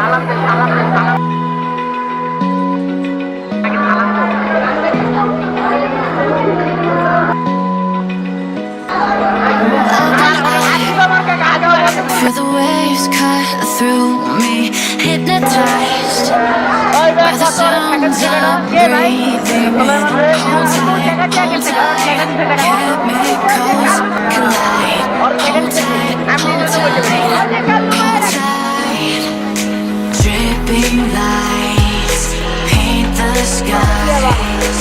Feel the waves cut through me, hypnotized by the sounds I'm breathing in. Hold tight, chemicals collide. Hold tight, hold tight. Dripping lights paint the skies,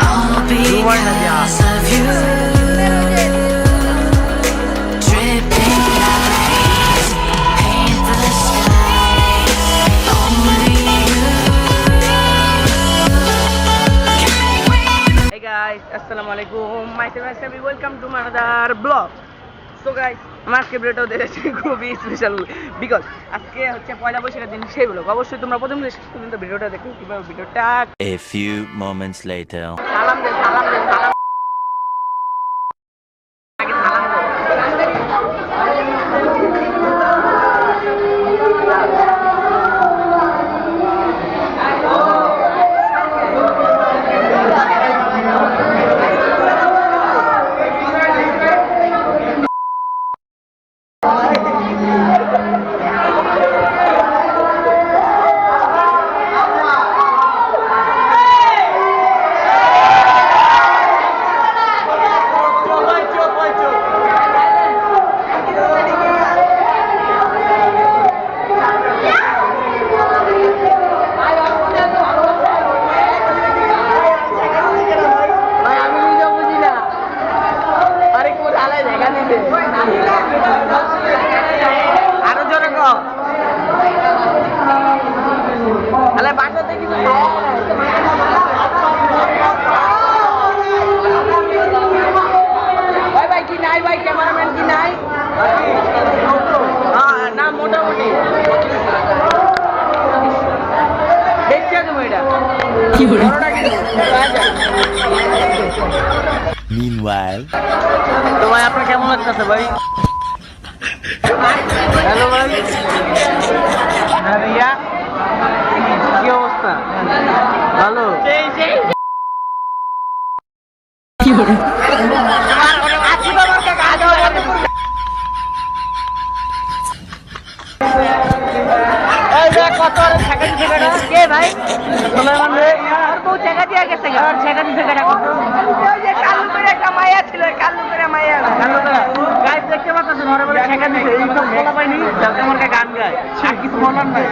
all because of you. Dripping lights paint the skies, only you. Hey guys, Assalamualaikum. Myself Ashabi. Welcome to my another vlog. So guys, আমার আজকে ভিডিওটা দেখেছি খুবই special because আজকে হচ্ছে পয়লা বৈশাখের দিন সেই ব্লগ। অবশ্যই তোমরা প্রথম থেকে শেষ পর্যন্ত ভিডিওটা দেখো কিভাবে ভিডিওটা A few moments later. সালাম দে সালাম দে সালাম আগে সালাম দে। আরো জোরে কও তাহলে বাসাতে কিছু ভাই ভাই কি নাই ভাই ক্যামেরাম্যান কি নাই না মোটামুটি দেখছি তুমি এটা কি বলে Meanwhile. তো ভাই আপনার কেমন লাগতেছে ভাই হ্যালো ভাই হ্যাঁ ভাইয়া কি অবস্থা ভালো কি বলে কে ভাই ছেঁকা দিয়ে গেছে ছেঁকা দিতে কালু করে একটা মায়া ছিল কালু করে মায়া কালু করে গাইস দেখতে পাচ্ছেন ওরে বলে ছেঁকা দিতে এই সব বলা পাইনি যাতে আমার গান গায় আর কিছু বলার নাই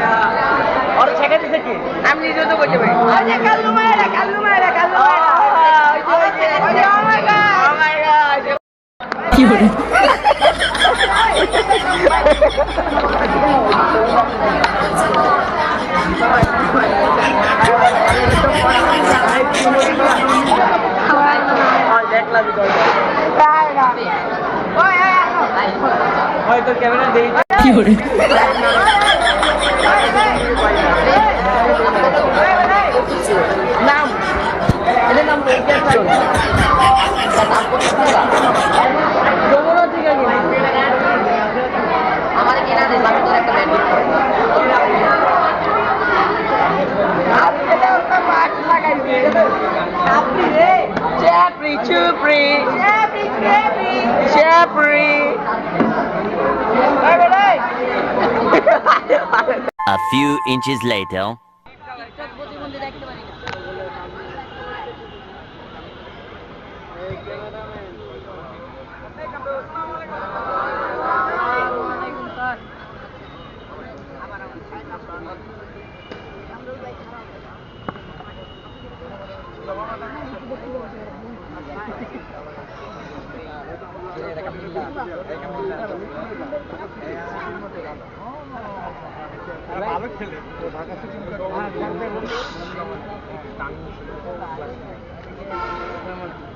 ওরে ছেঁকা দিতে কি আমি নিজেও তো বলতে পারি ওই যে কালু মায়া কালু মায়া কালু মায়া ওই যে ও মাই গড কি বলে হয়তো ক্যামেরা দেই কি করে নাম এর নাম আমার কেনা দেশ আমি তোর একটা band Chapri, chupri, chapri, chapri, chapri. A few inches later.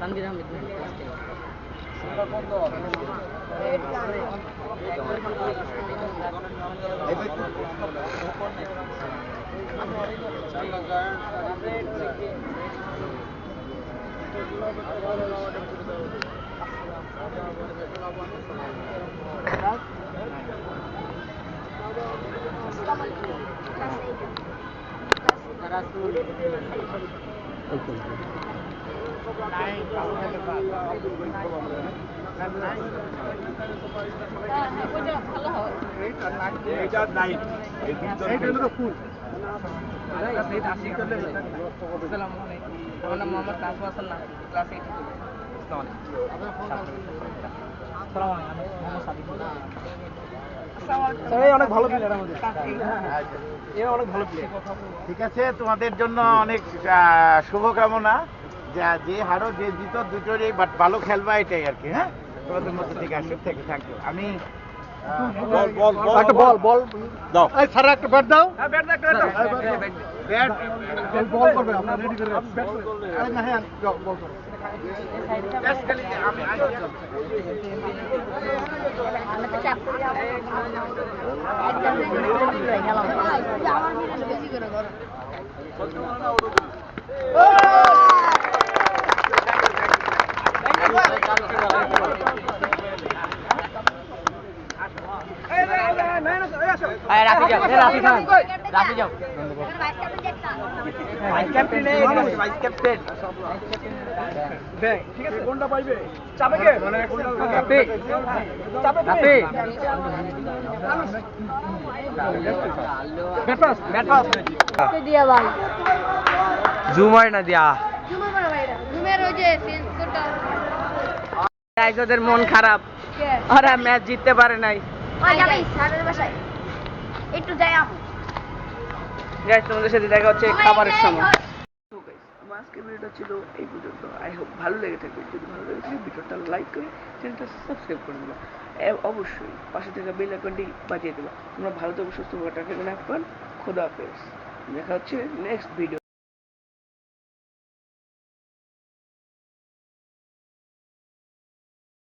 Tanvir Ahmed আমার নাম মোহাম্মদ নাজমুল হাসান নাকি, ক্লাস 8 অনেক ভালো প্লেয়ার আমাদের, এরা অনেক ভালো প্লেয়ার। ঠিক আছে, তোমাদের জন্য অনেক শুভকামনা। যে হারো যে জিতো দুটোরই, বাট ভালো খেলবা এটাই আর কি। হ্যাঁ, তোমাদের মধ্যে থেকে আসুক, থেকে থাকবে। আমি একটা বল বল দাও, স্যার একটা ব্যাট দাও। হ্যাঁ ব্যাট দাও, একটা দাও। ব্যাট বল করবে, আপনারা রেডি করে আরে না, হ্যাঁ বল করবে। জাস্ট খালি আমি রাফি যাও, রাফি খান, রাফি যাও। ভাইস ক্যাপ্টেন নেই, ভাইস ক্যাপ্টেন। ঠিক আছে, কোনটা পাইবে? চাপে কে? রাফি। চাপে Rafi. Bat pass, bat pass. দিয়া ভাই জুমার না দিয়া। জুমার বড় ভাইরা জুমের ওই যে সেন্সরটা রাইজদের মন খারাপ, কে ওরা ম্যাচ জিততে পারে নাই। ভাই যাবে স্যারের বাসায় একটু যাই আপু গাইস, তোমাদের সাথে দেখা হচ্ছে খাবারের সময়। তো গাইস, আমার আজকের ভিডিওটা ছিল এই পর্যন্ত। আই হোপ ভালো লেগে থাকবে। যদি ভালো লেগে থাকে ভিডিওটা লাইক করে চ্যানেলটা সাবস্ক্রাইব করে দেবা। অবশ্যই পাশে থেকে বেল আইকনটি বাজিয়ে দেবা। তোমরা ভালো থাকবে, সুস্থ থাকবে, খোদা হাফেজ। দেখা হচ্ছে নেক্সট ভিডিও।